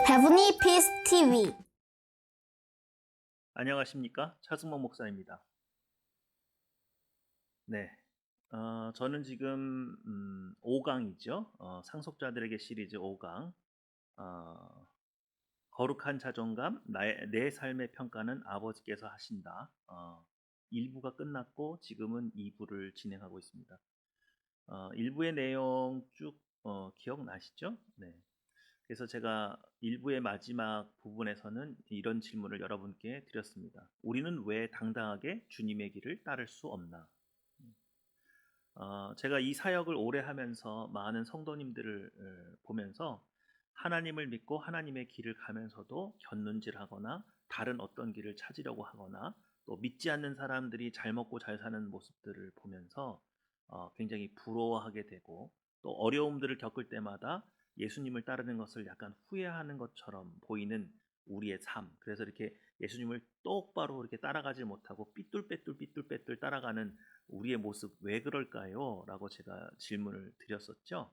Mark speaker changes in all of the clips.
Speaker 1: 배분이 피스 TV.
Speaker 2: 안녕하십니까? 차승목 목사입니다. 네. 저는 지금 5강이죠. 상속자들에게 시리즈 5강. 거룩한 자존감, 내 삶의 평가는 아버지께서 하신다. 1부가 끝났고 지금은 2부를 진행하고 있습니다. 1부의 내용 쭉 기억나시죠? 네. 그래서 제가 1부의 마지막 부분에서는 이런 질문을 여러분께 드렸습니다. 우리는 왜 당당하게 주님의 길을 따를 수 없나? 제가 이 사역을 오래 하면서 많은 성도님들을 보면서 하나님을 믿고 하나님의 길을 가면서도 곁눈질하거나 다른 어떤 길을 찾으려고 하거나 또 믿지 않는 사람들이 잘 먹고 잘 사는 모습들을 보면서 굉장히 부러워하게 되고 또 어려움들을 겪을 때마다 예수님을 따르는 것을 약간 후회하는 것처럼 보이는 우리의 삶. 그래서 이렇게 예수님을 똑바로 이렇게 따라가지 못하고 삐뚤빼뚤 따라가는 우리의 모습 왜 그럴까요? 라고 제가 질문을 드렸었죠.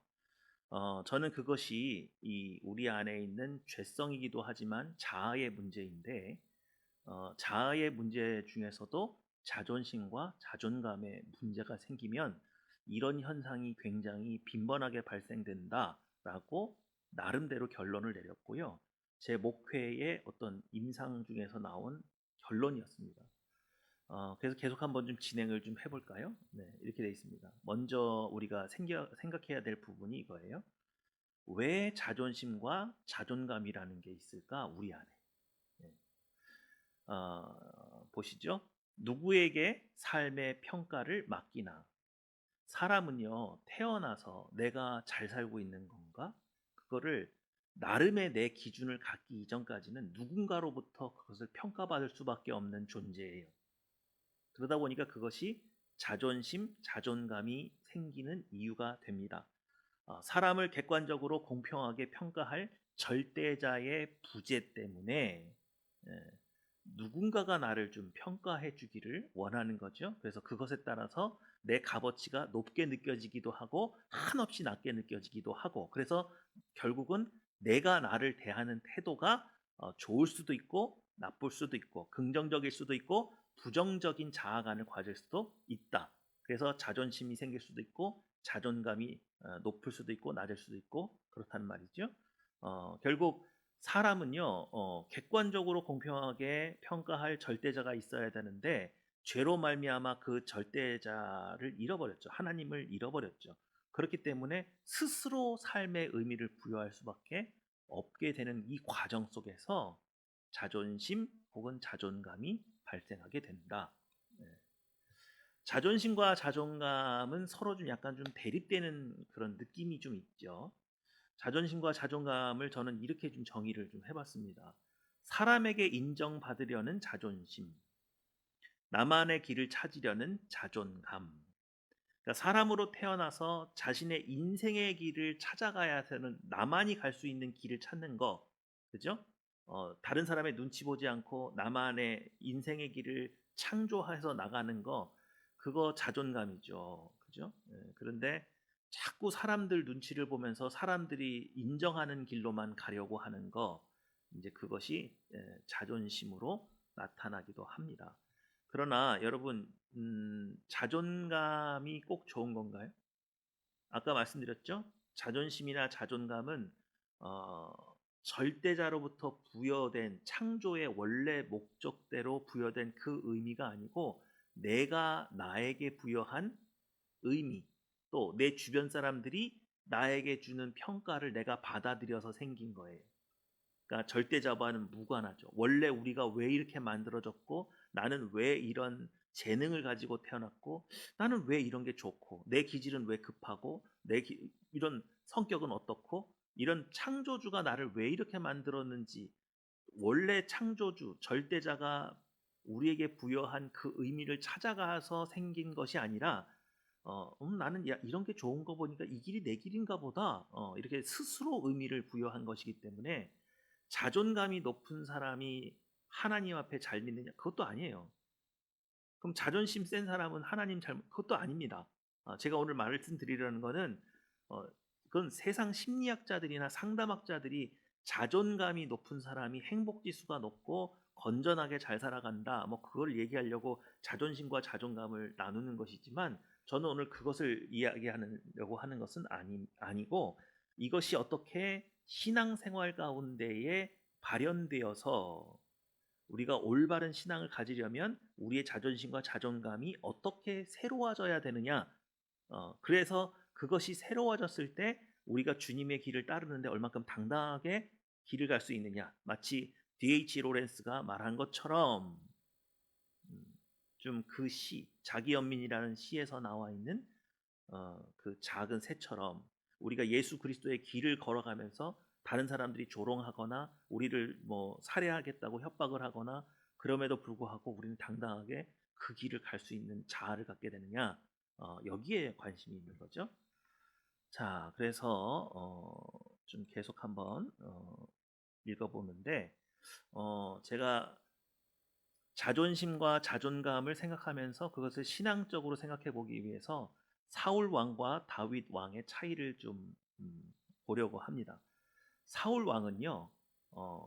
Speaker 2: 저는 그것이 우리 안에 있는 죄성이기도 하지만 자아의 문제인데, 자아의 문제 중에서도 자존심과 자존감의 문제가 생기면 이런 현상이 굉장히 빈번하게 발생된다라고 나름대로 결론을 내렸고요. 제 목회의 어떤 임상 중에서 나온 결론이었습니다. 그래서 계속 한번 좀 진행을 좀 해볼까요? 네, 이렇게 되어 있습니다. 먼저 우리가 생각해야 될 부분이 이거예요. 왜 자존심과 자존감이라는 게 있을까? 우리 안에. 네. 보시죠. 누구에게 삶의 평가를 맡기나? 사람은요, 태어나서 내가 잘 살고 있는 건가? 그거를 나름의 내 기준을 갖기 이전까지는 누군가로부터 그것을 평가받을 수밖에 없는 존재예요. 그러다 보니까 그것이 자존심, 자존감이 생기는 이유가 됩니다. 사람을 객관적으로 공평하게 평가할 절대자의 부재 때문에 예, 누군가가 나를 좀 평가해 주기를 원하는 거죠. 그래서 그것에 따라서 내 값어치가 높게 느껴지기도 하고 한없이 낮게 느껴지기도 하고 그래서 결국은 내가 나를 대하는 태도가 좋을 수도 있고 나쁠 수도 있고 긍정적일 수도 있고 부정적인 자아관을 가질 수도 있다. 그래서 자존심이 생길 수도 있고 자존감이 높을 수도 있고 낮을 수도 있고 그렇다는 말이죠. 결국 사람은요, 객관적으로 공평하게 평가할 절대자가 있어야 되는데 죄로 말미암아 그 절대자를 잃어버렸죠. 하나님을 잃어버렸죠. 그렇기 때문에 스스로 삶의 의미를 부여할 수밖에 없게 되는 이 과정 속에서 자존심 혹은 자존감이 발생하게 된다. 네. 자존심과 자존감은 서로 좀 약간 좀 대립되는 그런 느낌이 좀 있죠. 자존심과 자존감을 저는 이렇게 좀 정의를 좀 해봤습니다. 사람에게 인정받으려는 자존심, 나만의 길을 찾으려는 자존감. 그러니까 사람으로 태어나서 자신의 인생의 길을 찾아가야 되는 나만이 갈 수 있는 길을 찾는 거, 그죠? 다른 사람의 눈치 보지 않고 나만의 인생의 길을 창조해서 나가는 거, 그거 자존감이죠, 그죠? 그런데 자꾸 사람들 눈치를 보면서 사람들이 인정하는 길로만 가려고 하는 거, 이제 그것이 자존심으로 나타나기도 합니다. 그러나 여러분, 자존감이 꼭 좋은 건가요? 아까 말씀드렸죠? 자존심이나 자존감은 어, 절대자로부터 부여된 창조의 원래 목적대로 부여된 그 의미가 아니고 내가 나에게 부여한 의미, 또 내 주변 사람들이 나에게 주는 평가를 내가 받아들여서 생긴 거예요. 그러니까 절대자와는 무관하죠. 원래 우리가 왜 이렇게 만들어졌고 나는 왜 이런 재능을 가지고 태어났고 나는 왜 이런 게 좋고 내 기질은 왜 급하고 이런 성격은 어떻고 이런 창조주가 나를 왜 이렇게 만들었는지 원래 창조주 절대자가 우리에게 부여한 그 의미를 찾아가서 생긴 것이 아니라 나는 이런 게 좋은 거 보니까 이 길이 내 길인가 보다 이렇게 스스로 의미를 부여한 것이기 때문에 자존감이 높은 사람이 하나님 앞에 잘 믿느냐? 그것도 아니에요. 그럼 자존심 센 사람은 하나님 잘 그것도 아닙니다. 제가 오늘 말씀드리려는 거는 그건 세상 심리학자들이나 상담학자들이 자존감이 높은 사람이 행복 지수가 높고 건전하게 잘 살아간다. 뭐 그걸 얘기하려고 자존심과 자존감을 나누는 것이지만 저는 오늘 그것을 이야기하려고 하는 것은 아니고 이것이 어떻게 신앙생활 가운데에 발현되어서 우리가 올바른 신앙을 가지려면 우리의 자존심과 자존감이 어떻게 새로워져야 되느냐. 그래서 그것이 새로워졌을 때 우리가 주님의 길을 따르는데 얼마큼 당당하게 길을 갈 수 있느냐. 마치 D.H. 로렌스가 말한 것처럼 좀 그 시, 자기연민이라는 시에서 나와 있는 그 작은 새처럼 우리가 예수 그리스도의 길을 걸어가면서 다른 사람들이 조롱하거나 우리를 뭐 살해하겠다고 협박을 하거나 그럼에도 불구하고 우리는 당당하게 그 길을 갈 수 있는 자아를 갖게 되느냐. 여기에 관심이 있는 거죠. 자, 그래서 좀 계속 한번 읽어보는데 제가 자존심과 자존감을 생각하면서 그것을 신앙적으로 생각해 보기 위해서 사울 왕과 다윗 왕의 차이를 좀 보려고 합니다. 사울 왕은요,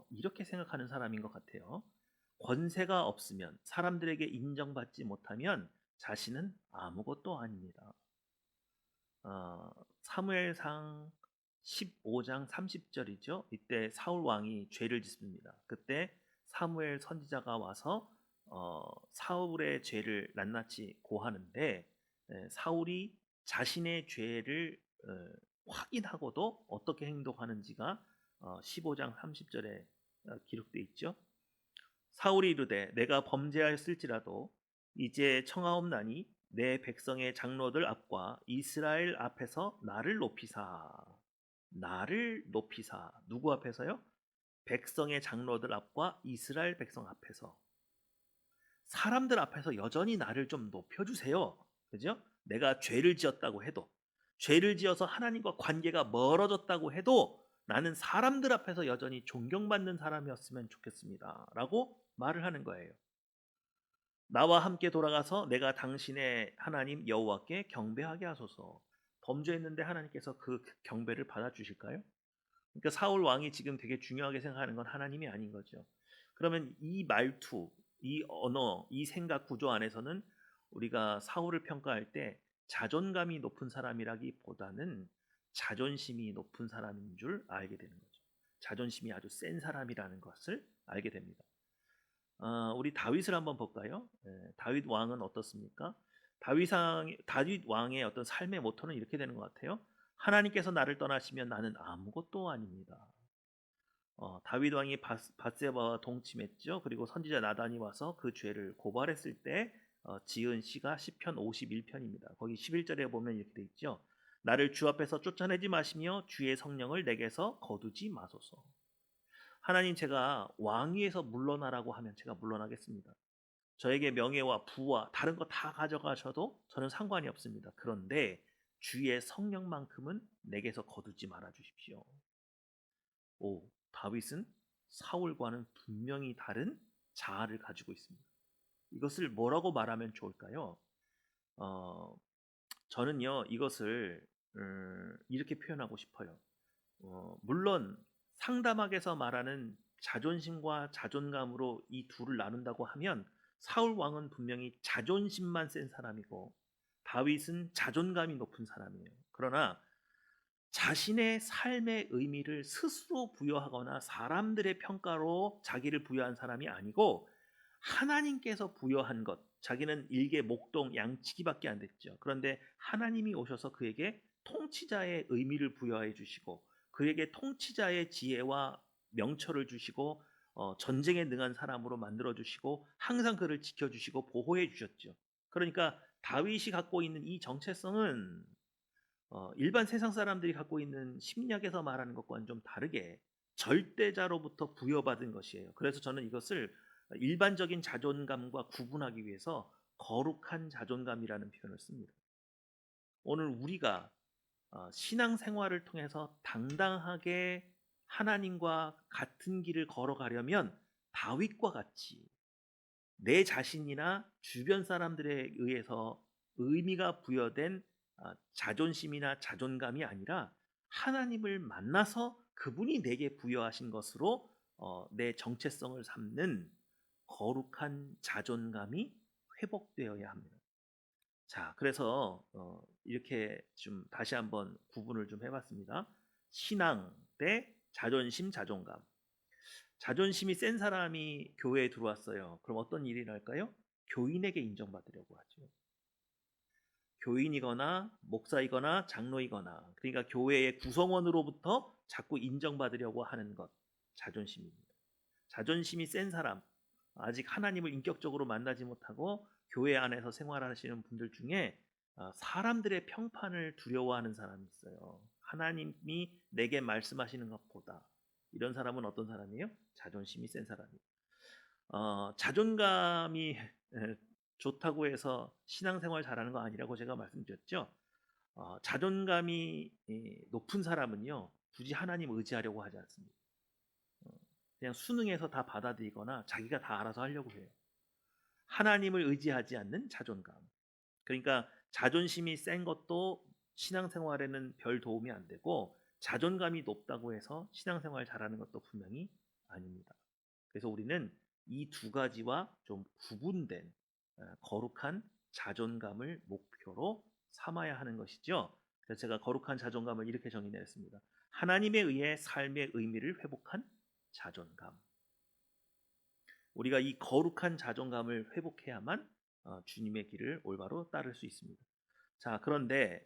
Speaker 2: 이렇게 생각하는 사람인 것 같아요. 권세가 없으면 사람들에게 인정받지 못하면 자신은 아무것도 아닙니다. 사무엘상 15장 30절이죠. 이때 사울 왕이 죄를 짓습니다. 그때 사무엘 선지자가 와서 사울의 죄를 낱낱이 고하는데 사울이 자신의 죄를 확인하고도 어떻게 행동하는지가 15장 30절에 기록되어 있죠. 사울이 이르되 내가 범죄하였을지라도 이제 청하옵나니 내 백성의 장로들 앞과 이스라엘 앞에서 나를 높이사. 누구 앞에서요? 백성의 장로들 앞과 이스라엘 백성 앞에서. 사람들 앞에서 여전히 나를 좀 높여주세요. 그죠? 내가 죄를 지었다고 해도, 죄를 지어서 하나님과 관계가 멀어졌다고 해도 나는 사람들 앞에서 여전히 존경받는 사람이었으면 좋겠습니다. 라고 말을 하는 거예요. 나와 함께 돌아가서 내가 당신의 하나님 여호와께 경배하게 하소서. 범죄했는데 하나님께서 그 경배를 받아주실까요? 그러니까 사울 왕이 지금 되게 중요하게 생각하는 건 하나님이 아닌 거죠. 그러면 이 말투, 이 언어, 이 생각 구조 안에서는 우리가 사울을 평가할 때 자존감이 높은 사람이라기보다는 자존심이 높은 사람인 줄 알게 되는 거죠. 자존심이 아주 센 사람이라는 것을 알게 됩니다. 우리 다윗을 한번 볼까요? 다윗 왕은 어떻습니까? 다윗 왕의 어떤 삶의 모토는 이렇게 되는 것 같아요. 하나님께서 나를 떠나시면 나는 아무것도 아닙니다. 다윗 왕이 밧세바와 동침했죠. 그리고 선지자 나단이 와서 그 죄를 고발했을 때 지은 시가 시편 51편입니다. 거기 11절에 보면 이렇게 돼 있죠. 나를 주 앞에서 쫓아내지 마시며 주의 성령을 내게서 거두지 마소서. 하나님, 제가 왕위에서 물러나라고 하면 제가 물러나겠습니다. 저에게 명예와 부와 다른 거 다 가져가셔도 저는 상관이 없습니다. 그런데 주의 성령만큼은 내게서 거두지 말아 주십시오. 다윗은 사울과는 분명히 다른 자아를 가지고 있습니다. 이것을 뭐라고 말하면 좋을까요? 저는요, 이것을 이렇게 표현하고 싶어요. 물론 상담학에서 말하는 자존심과 자존감으로 이 둘을 나눈다고 하면 사울 왕은 분명히 자존심만 센 사람이고 다윗은 자존감이 높은 사람이에요. 그러나 자신의 삶의 의미를 스스로 부여하거나 사람들의 평가로 자기를 부여한 사람이 아니고 하나님께서 부여한 것, 자기는 일개 목동 양치기밖에 안 됐죠. 그런데 하나님이 오셔서 그에게 통치자의 의미를 부여해 주시고 그에게 통치자의 지혜와 명철을 주시고 전쟁에 능한 사람으로 만들어 주시고 항상 그를 지켜주시고 보호해 주셨죠. 그러니까 다윗이 갖고 있는 이 정체성은 일반 세상 사람들이 갖고 있는 심리학에서 말하는 것과는 좀 다르게 절대자로부터 부여받은 것이에요. 그래서 저는 이것을 일반적인 자존감과 구분하기 위해서 거룩한 자존감이라는 표현을 씁니다. 오늘 우리가 신앙생활을 통해서 당당하게 하나님과 같은 길을 걸어가려면 다윗과 같이 내 자신이나 주변 사람들에 의해서 의미가 부여된 자존심이나 자존감이 아니라 하나님을 만나서 그분이 내게 부여하신 것으로 내 정체성을 삼는 거룩한 자존감이 회복되어야 합니다. 자, 그래서 이렇게 좀 다시 한번 구분을 좀 해봤습니다. 신앙 대 자존심, 자존감. 자존심이 센 사람이 교회에 들어왔어요. 그럼 어떤 일이 날까요? 교인에게 인정받으려고 하죠. 교인이거나 목사이거나 장로이거나, 그러니까 교회의 구성원으로부터 자꾸 인정받으려고 하는 것, 자존심입니다. 자존심이 센 사람, 아직 하나님을 인격적으로 만나지 못하고 교회 안에서 생활하시는 분들 중에 사람들의 평판을 두려워하는 사람이 있어요. 하나님이 내게 말씀하시는 것보다. 이런 사람은 어떤 사람이에요? 자존심이 센 사람이에요. 자존감이 좋다고 해서 신앙생활 잘하는 거 아니라고 제가 말씀드렸죠. 자존감이 높은 사람은요, 굳이 하나님 의지하려고 하지 않습니다. 그냥 수능에서 다 받아들이거나 자기가 다 알아서 하려고 해요. 하나님을 의지하지 않는 자존감. 그러니까 자존심이 센 것도 신앙생활에는 별 도움이 안 되고, 자존감이 높다고 해서 신앙생활 잘하는 것도 분명히 아닙니다. 그래서 우리는 이 두 가지와 좀 구분된 거룩한 자존감을 목표로 삼아야 하는 것이죠. 그래서 제가 거룩한 자존감을 이렇게 정의했습니다. 하나님에 의해 삶의 의미를 회복한 자존감. 우리가 이 거룩한 자존감을 회복해야만 주님의 길을 올바로 따를 수 있습니다. 자, 그런데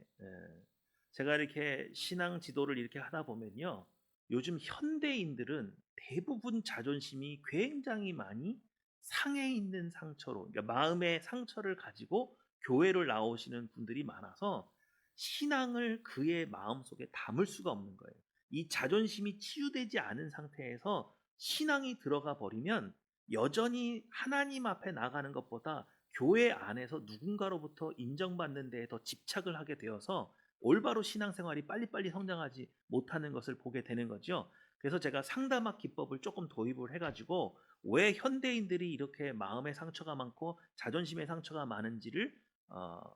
Speaker 2: 제가 이렇게 신앙 지도를 이렇게 하다 보면요, 요즘 현대인들은 대부분 자존심이 굉장히 많이 상해 있는 상처로, 그러니까 마음의 상처를 가지고 교회를 나오시는 분들이 많아서 신앙을 그의 마음속에 담을 수가 없는 거예요. 이 자존심이 치유되지 않은 상태에서 신앙이 들어가 버리면 여전히 하나님 앞에 나가는 것보다 교회 안에서 누군가로부터 인정받는 데에 더 집착을 하게 되어서 올바로 신앙생활이 빨리빨리 성장하지 못하는 것을 보게 되는 거죠. 그래서 제가 상담학 기법을 조금 도입을 해가지고 왜 현대인들이 이렇게 마음의 상처가 많고 자존심의 상처가 많은지를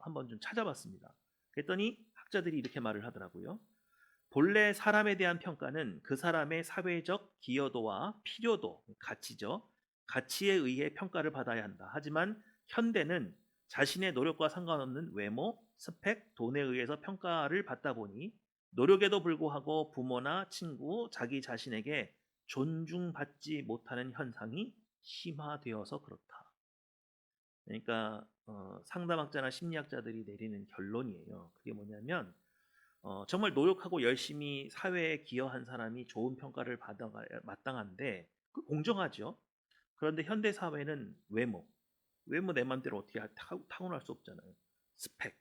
Speaker 2: 한번 좀 찾아봤습니다. 그랬더니 학자들이 이렇게 말을 하더라고요. 본래 사람에 대한 평가는 그 사람의 사회적 기여도와 필요도, 가치죠. 가치에 의해 평가를 받아야 한다. 하지만 현대는 자신의 노력과 상관없는 외모, 스펙, 돈에 의해서 평가를 받다 보니 노력에도 불구하고 부모나 친구, 자기 자신에게 존중받지 못하는 현상이 심화되어서 그렇다. 그러니까 상담학자나 심리학자들이 내리는 결론이에요. 그게 뭐냐면 정말 노력하고 열심히 사회에 기여한 사람이 좋은 평가를 받아야 마땅한데 그 공정하죠. 그런데 현대 사회는 외모 내 맘대로 어떻게 타고날 수 없잖아요. 스펙,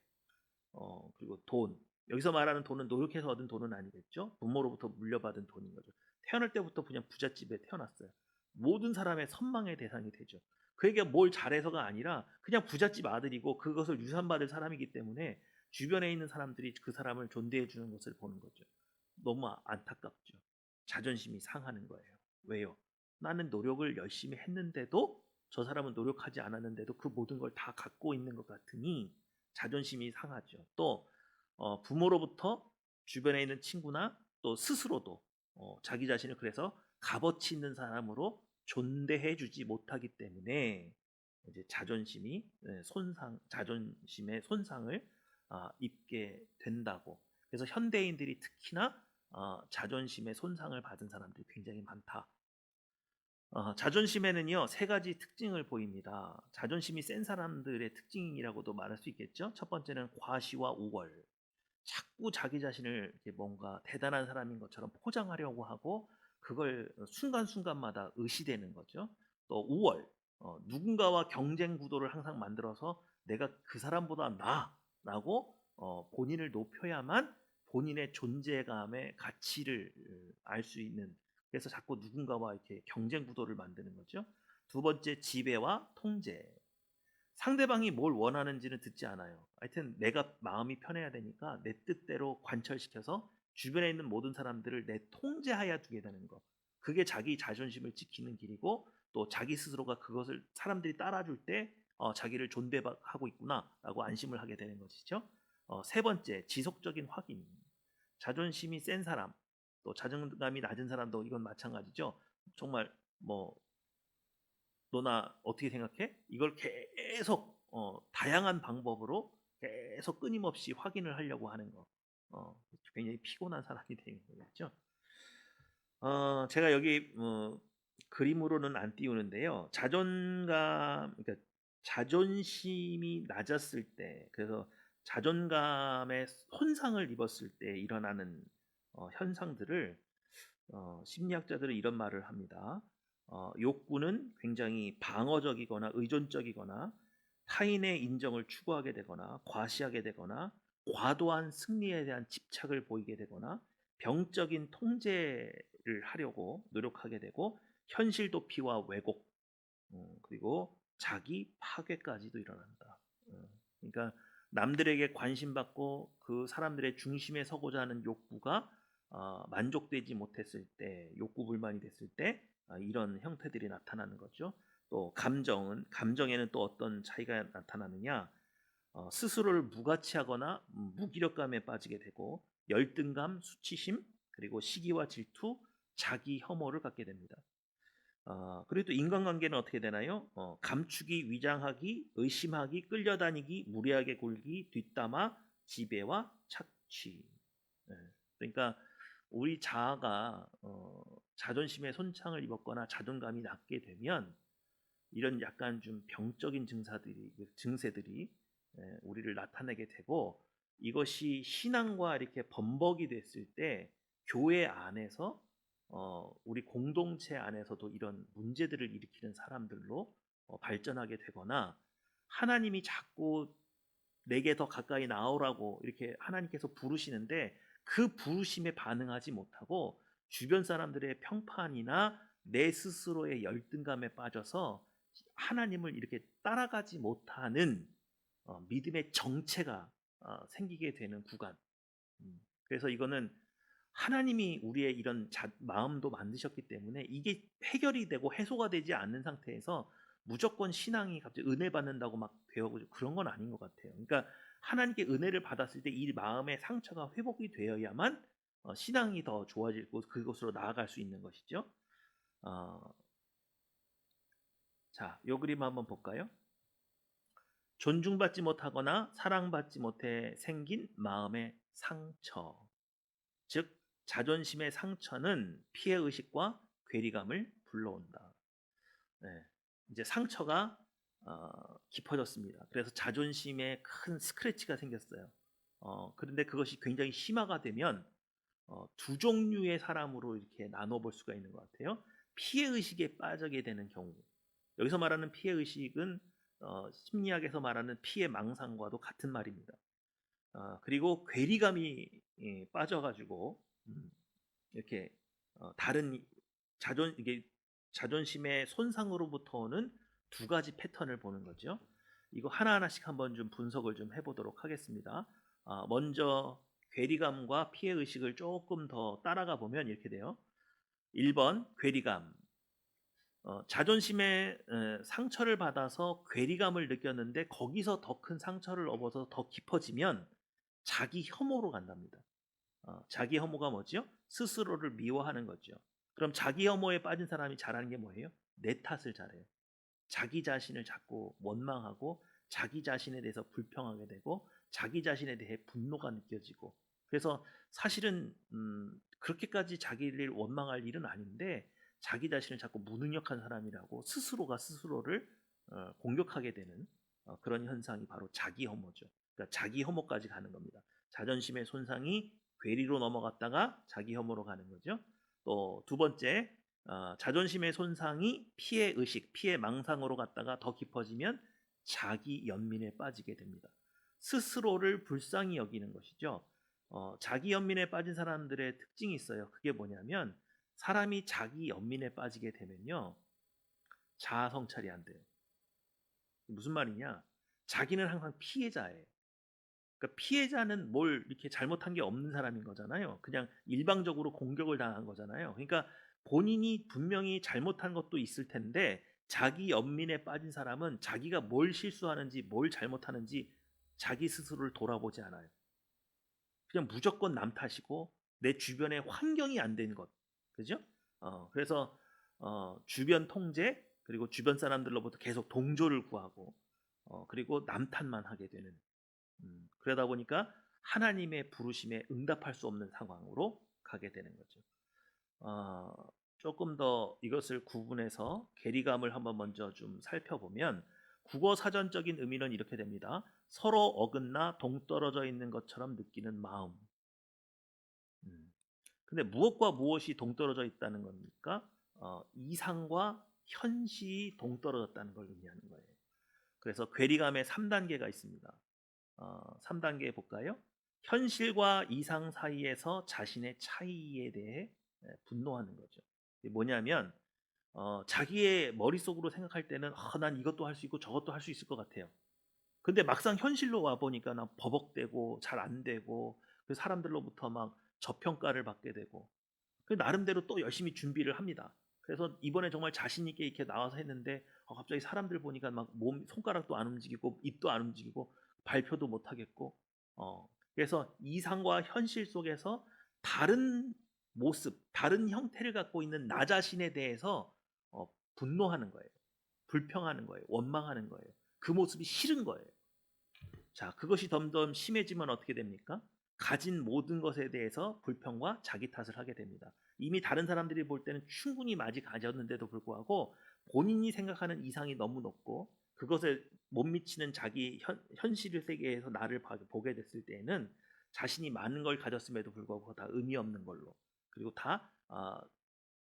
Speaker 2: 그리고 돈. 여기서 말하는 돈은 노력해서 얻은 돈은 아니겠죠. 부모로부터 물려받은 돈인 거죠. 태어날 때부터 그냥 부잣집에 태어났어요. 모든 사람의 선망의 대상이 되죠. 그에게 뭘 잘해서가 아니라 그냥 부잣집 아들이고 그것을 유산받을 사람이기 때문에 주변에 있는 사람들이 그 사람을 존대해 주는 것을 보는 거죠. 너무 안타깝죠. 자존심이 상하는 거예요. 왜요? 나는 노력을 열심히 했는데도 저 사람은 노력하지 않았는데도 그 모든 걸 다 갖고 있는 것 같으니 자존심이 상하죠. 또 부모로부터 주변에 있는 친구나 또 스스로도 자기 자신을 그래서 값어치 있는 사람으로 존대해 주지 못하기 때문에 이제 자존심의 손상을 입게 된다고. 그래서 현대인들이 특히나 자존심의 손상을 받은 사람들이 굉장히 많다. 자존심에는요, 세 가지 특징을 보입니다. 자존심이 센 사람들의 특징이라고도 말할 수 있겠죠. 첫 번째는 과시와 우월. 자꾸 자기 자신을 이렇게 뭔가 대단한 사람인 것처럼 포장하려고 하고 그걸 순간순간마다 의시되는 거죠. 또 우월, 누군가와 경쟁 구도를 항상 만들어서 내가 그 사람보다 나라고 본인을 높여야만 본인의 존재감의 가치를 알 수 있는, 그래서 자꾸 누군가와 이렇게 경쟁 구도를 만드는 거죠. 두 번째, 지배와 통제. 상대방이 뭘 원하는지는 듣지 않아요. 하여튼 내가 마음이 편해야 되니까 내 뜻대로 관철시켜서 주변에 있는 모든 사람들을 내 통제하에 두게 되는 거. 그게 자기 자존심을 지키는 길이고 또 자기 스스로가 그것을 사람들이 따라줄 때 자기를 존대하고 있구나라고 안심을 하게 되는 것이죠. 세 번째, 지속적인 확인. 자존심이 센 사람, 또 자존감이 낮은 사람도 이건 마찬가지죠. 정말 뭐 너나 어떻게 생각해? 이걸 계속 다양한 방법으로 계속 끊임없이 확인을 하려고 하는 거. 굉장히 피곤한 사람이 되는 거겠죠. 제가 여기 그림으로는 안 띄우는데요. 그러니까 자존심이 낮았을 때, 그래서 자존감에 손상을 입었을 때 일어나는 현상들을 심리학자들은 이런 말을 합니다. 욕구는 굉장히 방어적이거나 의존적이거나 타인의 인정을 추구하게 되거나 과시하게 되거나 과도한 승리에 대한 집착을 보이게 되거나 병적인 통제를 하려고 노력하게 되고 현실 도피와 왜곡 그리고 자기 파괴까지도 일어난다. 그러니까 남들에게 관심받고 그 사람들의 중심에 서고자 하는 욕구가 만족되지 못했을 때, 욕구 불만이 됐을 때 이런 형태들이 나타나는 거죠. 또 감정에는 또 어떤 차이가 나타나느냐? 스스로를 무가치하거나 무기력감에 빠지게 되고 열등감, 수치심, 그리고 시기와 질투, 자기 혐오를 갖게 됩니다. 그리고 또 인간관계는 어떻게 되나요? 감추기, 위장하기, 의심하기, 끌려다니기, 무리하게 굴기, 뒷담화, 지배와 착취. 네. 그러니까 우리 자아가 자존심에 손상을 입었거나 자존감이 낮게 되면 이런 약간 좀 병적인 증세들이 우리를 나타내게 되고 이것이 신앙과 이렇게 범벅이 됐을 때 교회 안에서 우리 공동체 안에서도 이런 문제들을 일으키는 사람들로 발전하게 되거나 하나님이 자꾸 내게 더 가까이 나오라고 이렇게 하나님께서 부르시는데 그 부르심에 반응하지 못하고 주변 사람들의 평판이나 내 스스로의 열등감에 빠져서 하나님을 이렇게 따라가지 못하는 믿음의 정체가 생기게 되는 구간. 그래서 이거는 하나님이 우리의 이런 마음도 만드셨기 때문에 이게 해결이 되고 해소가 되지 않는 상태에서 무조건 신앙이 갑자기 은혜 받는다고 막 되고 그런 건 아닌 것 같아요. 그러니까 하나님께 은혜를 받았을 때 이 마음의 상처가 회복이 되어야만 신앙이 더 좋아지고 그곳으로 나아갈 수 있는 것이죠. 자, 요 그림 한번 볼까요? 존중받지 못하거나 사랑받지 못해 생긴 마음의 상처. 즉 자존심의 상처는 피해 의식과 괴리감을 불러온다. 네, 이제 상처가 깊어졌습니다. 그래서 자존심에 큰 스크래치가 생겼어요. 그런데 그것이 굉장히 심화가 되면 두 종류의 사람으로 이렇게 나눠볼 수가 있는 것 같아요. 피해 의식에 빠지게 되는 경우. 여기서 말하는 피해 의식은 심리학에서 말하는 피해 망상과도 같은 말입니다. 그리고 괴리감이 빠져가지고 이렇게 다른 이게 자존심의 손상으로부터 오는 두 가지 패턴을 보는 거죠. 이거 하나하나씩 한번 좀 분석을 좀 해보도록 하겠습니다. 먼저 괴리감과 피해 의식을 조금 더 따라가 보면 이렇게 돼요. 1번 괴리감. 자존심에 상처를 받아서 괴리감을 느꼈는데 거기서 더 큰 상처를 얻어서 더 깊어지면 자기 혐오로 간답니다. 자기 혐오가 뭐죠? 스스로를 미워하는 거죠. 그럼 자기 혐오에 빠진 사람이 잘하는 게 뭐예요? 내 탓을 잘해요. 자기 자신을 자꾸 원망하고 자기 자신에 대해서 불평하게 되고 자기 자신에 대해 분노가 느껴지고 그래서 사실은 그렇게까지 자기를 원망할 일은 아닌데 자기 자신을 자꾸 무능력한 사람이라고 스스로가 스스로를 공격하게 되는 그런 현상이 바로 자기 혐오죠. 그러니까 자기 혐오까지 가는 겁니다. 자존심의 손상이 괴리로 넘어갔다가 자기 혐오로 가는 거죠. 또 두 번째 자존심의 손상이 피해 의식, 피해 망상으로 갔다가 더 깊어지면 자기 연민에 빠지게 됩니다. 스스로를 불쌍히 여기는 것이죠. 자기 연민에 빠진 사람들의 특징이 있어요. 그게 뭐냐면 사람이 자기 연민에 빠지게 되면요. 자아 성찰이 안 돼요. 무슨 말이냐? 자기는 항상 피해자예요. 그러니까 피해자는 뭘 이렇게 잘못한 게 없는 사람인 거잖아요. 그냥 일방적으로 공격을 당한 거잖아요. 그러니까 본인이 분명히 잘못한 것도 있을 텐데 자기 연민에 빠진 사람은 자기가 뭘 실수하는지 뭘 잘못하는지 자기 스스로를 돌아보지 않아요. 그냥 무조건 남 탓이고 내 주변의 환경이 안 된 것, 그죠? 그래서 주변 통제 그리고 주변 사람들로부터 계속 동조를 구하고 그리고 남탓만 하게 되는 그러다 보니까 하나님의 부르심에 응답할 수 없는 상황으로 가게 되는 거죠. 어, 조금 더 이것을 구분해서 괴리감을 한번 먼저 좀 살펴보면 국어 사전적인 의미는 이렇게 됩니다. 서로 어긋나 동떨어져 있는 것처럼 느끼는 마음. 근데 무엇과 무엇이 동떨어져 있다는 겁니까? 이상과 현실이 동떨어졌다는 걸 의미하는 거예요. 그래서 괴리감의 3단계가 있습니다. 3단계 볼까요? 현실과 이상 사이에서 자신의 차이에 대해 분노하는 거죠. 이게 뭐냐면 자기의 머릿속으로 생각할 때는 난 이것도 할 수 있고 저것도 할 수 있을 것 같아요. 근데 막상 현실로 와 보니까 난 버벅대고 잘 안 되고 그 사람들로부터 막 저평가를 받게 되고 그 나름대로 또 열심히 준비를 합니다. 그래서 이번에 정말 자신 있게 이렇게 나와서 했는데 갑자기 사람들 보니까 막 몸 손가락도 안 움직이고 입도 안 움직이고 발표도 못 하겠고 그래서 이상과 현실 속에서 다른 모습, 다른 형태를 갖고 있는 나 자신에 대해서 분노하는 거예요. 불평하는 거예요. 원망하는 거예요. 그 모습이 싫은 거예요. 자, 그것이 점점 심해지면 어떻게 됩니까? 가진 모든 것에 대해서 불평과 자기 탓을 하게 됩니다. 이미 다른 사람들이 볼 때는 충분히 많이 가졌는데도 불구하고 본인이 생각하는 이상이 너무 높고 그것에 못 미치는 자기 현실 세계에서 나를 보게 됐을 때에는 자신이 많은 걸 가졌음에도 불구하고 다 의미 없는 걸로 그리고 다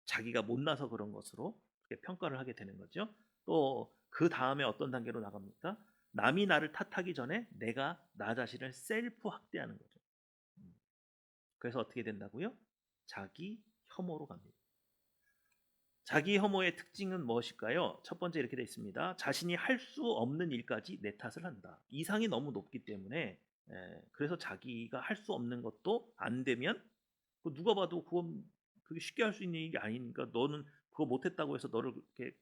Speaker 2: 자기가 못나서 그런 것으로 평가를 하게 되는 거죠. 또 그 다음에 어떤 단계로 나갑니까? 남이 나를 탓하기 전에 내가 나 자신을 셀프 학대하는 거죠. 그래서 어떻게 된다고요? 자기 혐오로 갑니다. 자기 혐오의 특징은 무엇일까요? 첫 번째 이렇게 되어 있습니다. 자신이 할 수 없는 일까지 내 탓을 한다. 이상이 너무 높기 때문에 그래서 자기가 할 수 없는 것도 안 되면 누가 봐도 그게 쉽게 할 수 있는 일이 아니니까 너는 그거 못했다고 해서 너를 그렇게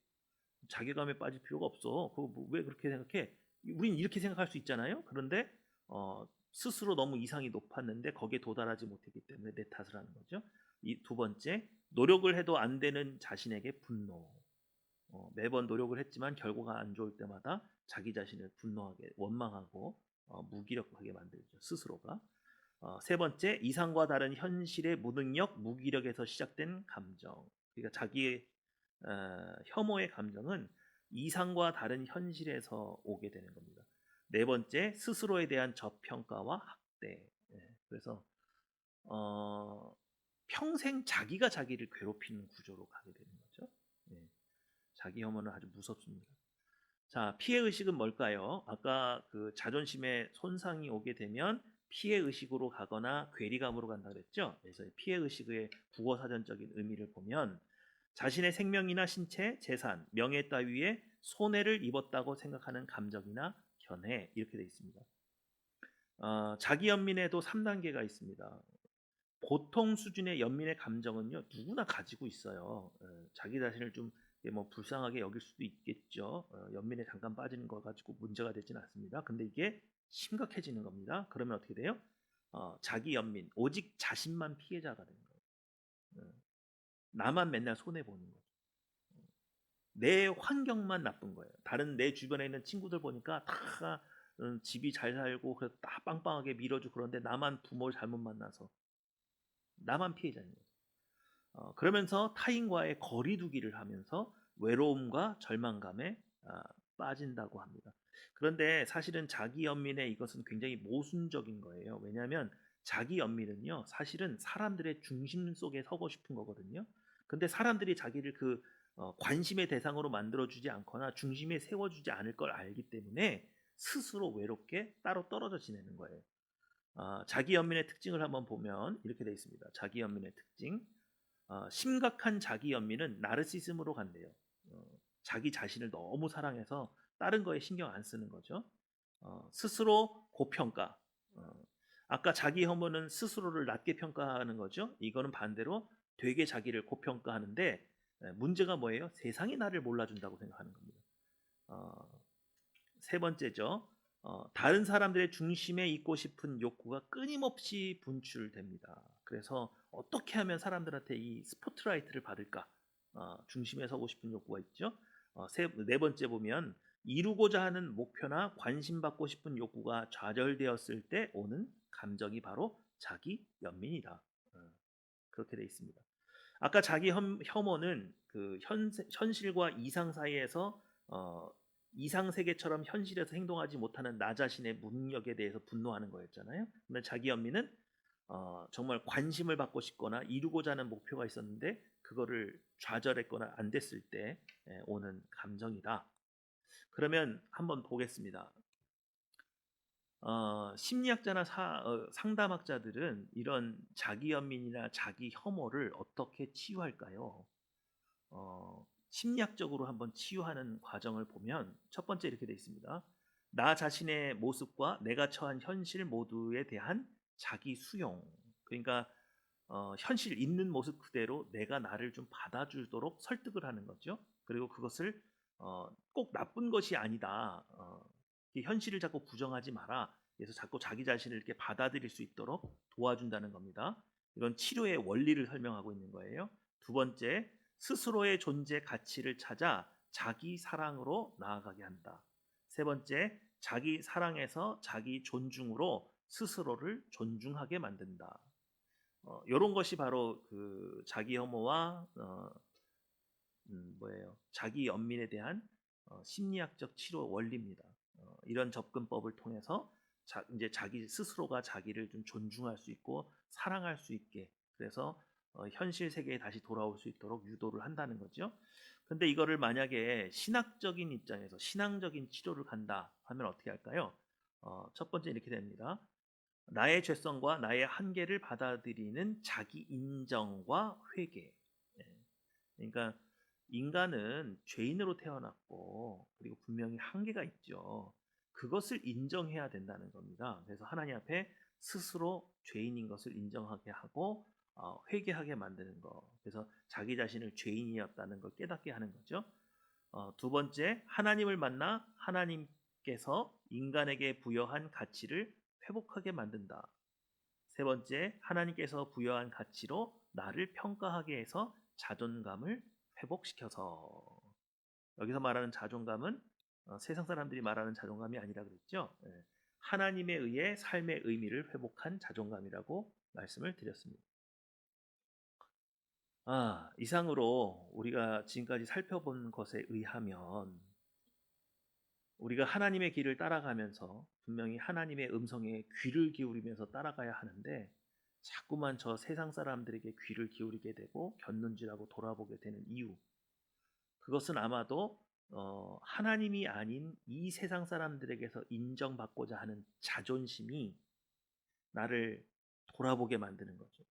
Speaker 2: 자괴감에 빠질 필요가 없어. 그거 왜 그렇게 생각해? 우린 이렇게 생각할 수 있잖아요. 그런데 스스로 너무 이상이 높았는데 거기에 도달하지 못했기 때문에 내 탓을 하는 거죠. 이 두 번째, 노력을 해도 안 되는 자신에게 분노. 매번 노력을 했지만 결과가 안 좋을 때마다 자기 자신을 분노하게, 원망하고 무기력하게 만들죠. 스스로가. 세 번째, 이상과 다른 현실의 무능력, 무기력에서 시작된 감정. 그러니까 자기의 혐오의 감정은 이상과 다른 현실에서 오게 되는 겁니다. 네 번째, 스스로에 대한 저평가와 학대. 그래서 평생 자기가 자기를 괴롭히는 구조로 가게 되는 거죠. 자기 혐오는 아주 무섭습니다. 자, 피해 의식은 뭘까요? 아까 그 자존심에 손상이 오게 되면 피해 의식으로 가거나 괴리감으로 간다 그랬죠. 그래서 피해 의식의 국어 사전적인 의미를 보면 자신의 생명이나 신체, 재산, 명예 따위에 손해를 입었다고 생각하는 감정이나 견해 이렇게 되어 있습니다. 자기 연민에도 3단계가 있습니다. 보통 수준의 연민의 감정은요 누구나 가지고 있어요. 자기 자신을 좀 뭐 불쌍하게 여길 수도 있겠죠. 연민에 잠깐 빠지는 거 가지고 문제가 되지는 않습니다. 근데 이게 심각해지는 겁니다. 그러면 어떻게 돼요? 자기 연민, 오직 자신만 피해자가 되는 거예요. 나만 맨날 손해 보는 거죠. 내 환경만 나쁜 거예요. 다른 내 주변에 있는 친구들 보니까 다 집이 잘 살고 그래서 다 빵빵하게 밀어주고 그런데 나만 부모를 잘못 만나서 나만 피해자인 거예요. 그러면서 타인과의 거리두기를 하면서 외로움과 절망감에 빠진다고 합니다. 그런데 사실은 자기 연민의 이것은 굉장히 모순적인 거예요. 왜냐하면 자기 연민은요, 사실은 사람들의 중심 속에 서고 싶은 거거든요. 근데 사람들이 자기를 그 관심의 대상으로 만들어주지 않거나 중심에 세워주지 않을 걸 알기 때문에 스스로 외롭게 따로 떨어져 지내는 거예요. 자기 연민의 특징을 한번 보면 이렇게 되어 있습니다. 자기 연민의 특징. 심각한 자기 연민은 나르시즘으로 간대요. 자기 자신을 너무 사랑해서 다른 거에 신경 안 쓰는 거죠. 스스로 고평가. 아까 자기 혐오는 스스로를 낮게 평가하는 거죠. 이거는 반대로 되게 자기를 고평가하는데 문제가 뭐예요? 세상이 나를 몰라준다고 생각하는 겁니다. 세 번째죠. 다른 사람들의 중심에 있고 싶은 욕구가 끊임없이 분출됩니다. 그래서 어떻게 하면 사람들한테 이 스포트라이트를 받을까? 중심에 서고 싶은 욕구가 있죠. 네 번째 보면 이루고자 하는 목표나 관심받고 싶은 욕구가 좌절되었을 때 오는 감정이 바로 자기 연민이다. 그렇게 돼 있습니다. 아까 자기 혐오는 그 현실과 이상 사이에서 이상 세계처럼 현실에서 행동하지 못하는 나 자신의 무능력에 대해서 분노하는 거였잖아요. 근데 자기 연민은 정말 관심을 받고 싶거나 이루고자 하는 목표가 있었는데 그거를 좌절했거나 안 됐을 때 오는 감정이다. 그러면 한번 보겠습니다. 심리학자나 상담학자들은 이런 자기 연민이나 자기 혐오를 어떻게 치유할까요? 심리학적으로 한번 치유하는 과정을 보면 첫 번째 이렇게 돼 있습니다. 나 자신의 모습과 내가 처한 현실 모두에 대한 자기 수용. 그러니까 현실 있는 모습 그대로 내가 나를 좀 받아주도록 설득을 하는 거죠. 그리고 그것을 꼭 나쁜 것이 아니다. 이 현실을 자꾸 부정하지 마라. 그래서 자꾸 자기 자신을 이렇게 받아들일 수 있도록 도와준다는 겁니다. 이런 치료의 원리를 설명하고 있는 거예요. 두 번째, 스스로의 존재 가치를 찾아 자기 사랑으로 나아가게 한다. 세 번째, 자기 사랑에서 자기 존중으로 스스로를 존중하게 만든다. 이런 것이 바로 그 자기 혐오와 자기 연민에 대한 심리학적 치료 원리입니다. 이런 접근법을 통해서 이제 자기 스스로가 자기를 좀 존중할 수 있고 사랑할 수 있게 그래서 현실 세계에 다시 돌아올 수 있도록 유도를 한다는 거죠. 근데 이거를 만약에 신학적인 입장에서 신앙적인 치료를 간다 하면 어떻게 할까요? 첫 번째 이렇게 됩니다. 나의 죄성과 나의 한계를 받아들이는 자기 인정과 회개. 예. 그러니까 인간은 죄인으로 태어났고 그리고 분명히 한계가 있죠. 그것을 인정해야 된다는 겁니다. 그래서 하나님 앞에 스스로 죄인인 것을 인정하게 하고 회개하게 만드는 거. 그래서 자기 자신을 죄인이었다는 걸 깨닫게 하는 거죠. 두 번째, 하나님을 만나 하나님께서 인간에게 부여한 가치를 회복하게 만든다. 세 번째, 하나님께서 부여한 가치로 나를 평가하게 해서 자존감을 회복시켜서 여기서 말하는 자존감은 세상 사람들이 말하는 자존감이 아니라 그랬죠. 하나님에 의해 삶의 의미를 회복한 자존감이라고 말씀을 드렸습니다. 이상으로 우리가 지금까지 살펴본 것에 의하면 우리가 하나님의 길을 따라가면서 분명히 하나님의 음성에 귀를 기울이면서 따라가야 하는데 자꾸만 저 세상 사람들에게 귀를 기울이게 되고 곁눈질하고 돌아보게 되는 이유 그것은 아마도 하나님이 아닌 이 세상 사람들에게서 인정받고자 하는 자존심이 나를 돌아보게 만드는 거죠.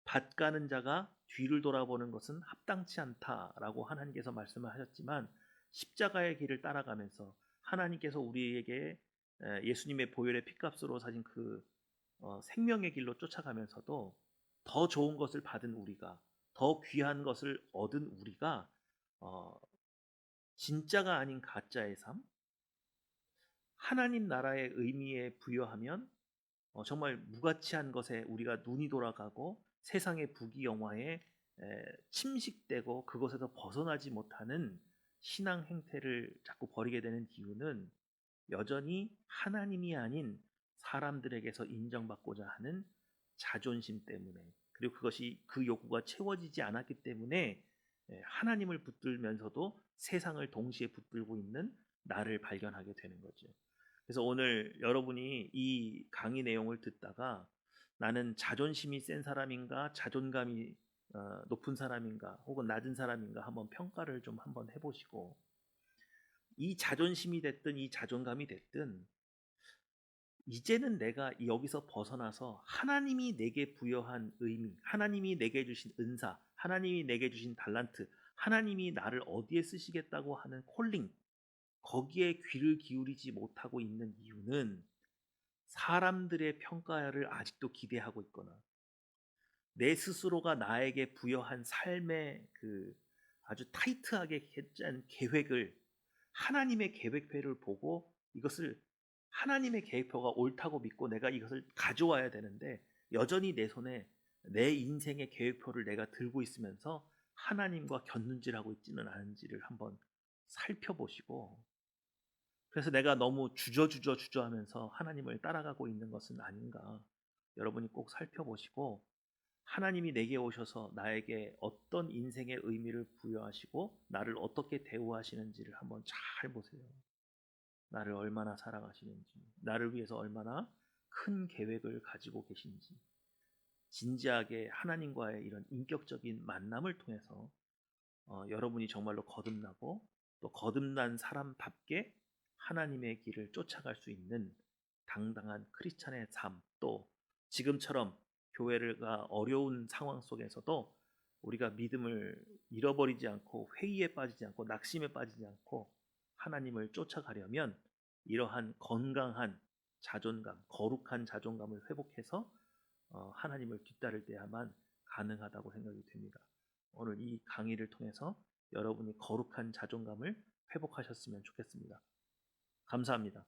Speaker 2: 밭 가는 자가 뒤를 돌아보는 것은 합당치 않다라고 하나님께서 말씀을 하셨지만 십자가의 길을 따라가면서 하나님께서 우리에게 예수님의 보혈의 피값으로 사신 그 생명의 길로 쫓아가면서도 더 좋은 것을 받은 우리가 더 귀한 것을 얻은 우리가 어, 진짜가 아닌 가짜의 삶, 하나님 나라의 의미에 부여하면 정말 무가치한 것에 우리가 눈이 돌아가고 세상의 부귀영화에 침식되고 그것에서 벗어나지 못하는 신앙 행태를 자꾸 벌이게 되는 이유는 여전히 하나님이 아닌 사람들에게서 인정받고자 하는 자존심 때문에 그리고 그것이 그 욕구가 채워지지 않았기 때문에 하나님을 붙들면서도 세상을 동시에 붙들고 있는 나를 발견하게 되는 거죠. 그래서 오늘 여러분이 이 강의 내용을 듣다가 나는 자존심이 센 사람인가 자존감이 높은 사람인가 혹은 낮은 사람인가 한번 평가를 좀 한번 해보시고 이 자존심이 됐든 이 자존감이 됐든 이제는 내가 여기서 벗어나서 하나님이 내게 부여한 의미, 하나님이 내게 주신 은사, 하나님이 내게 주신 달란트, 하나님이 나를 어디에 쓰시겠다고 하는 콜링, 거기에 귀를 기울이지 못하고 있는 이유는 사람들의 평가를 아직도 기대하고 있거나 내 스스로가 나에게 부여한 삶의 그 아주 타이트하게 짠 계획을 하나님의 계획표를 보고 이것을 하나님의 계획표가 옳다고 믿고 내가 이것을 가져와야 되는데 여전히 내 손에 내 인생의 계획표를 내가 들고 있으면서 하나님과 곁눈질하고 있지는 않은지를 한번 살펴보시고, 그래서 내가 너무 주저하면서 하나님을 따라가고 있는 것은 아닌가 여러분이 꼭 살펴보시고, 하나님이 내게 오셔서 나에게 어떤 인생의 의미를 부여하시고 나를 어떻게 대우하시는지를 한번 잘 보세요. 나를 얼마나 사랑하시는지, 나를 위해서 얼마나 큰 계획을 가지고 계신지, 진지하게 하나님과의 이런 인격적인 만남을 통해서 여러분이 정말로 거듭나고 또 거듭난 사람답게 하나님의 길을 쫓아갈 수 있는 당당한 크리스찬의 삶, 또 지금처럼 교회가 어려운 상황 속에서도 우리가 믿음을 잃어버리지 않고 회의에 빠지지 않고 낙심에 빠지지 않고 하나님을 쫓아가려면 이러한 건강한 자존감, 거룩한 자존감을 회복해서 하나님을 뒤따를 때야만 가능하다고 생각이 됩니다. 오늘 이 강의를 통해서 여러분이 거룩한 자존감을 회복하셨으면 좋겠습니다. 감사합니다.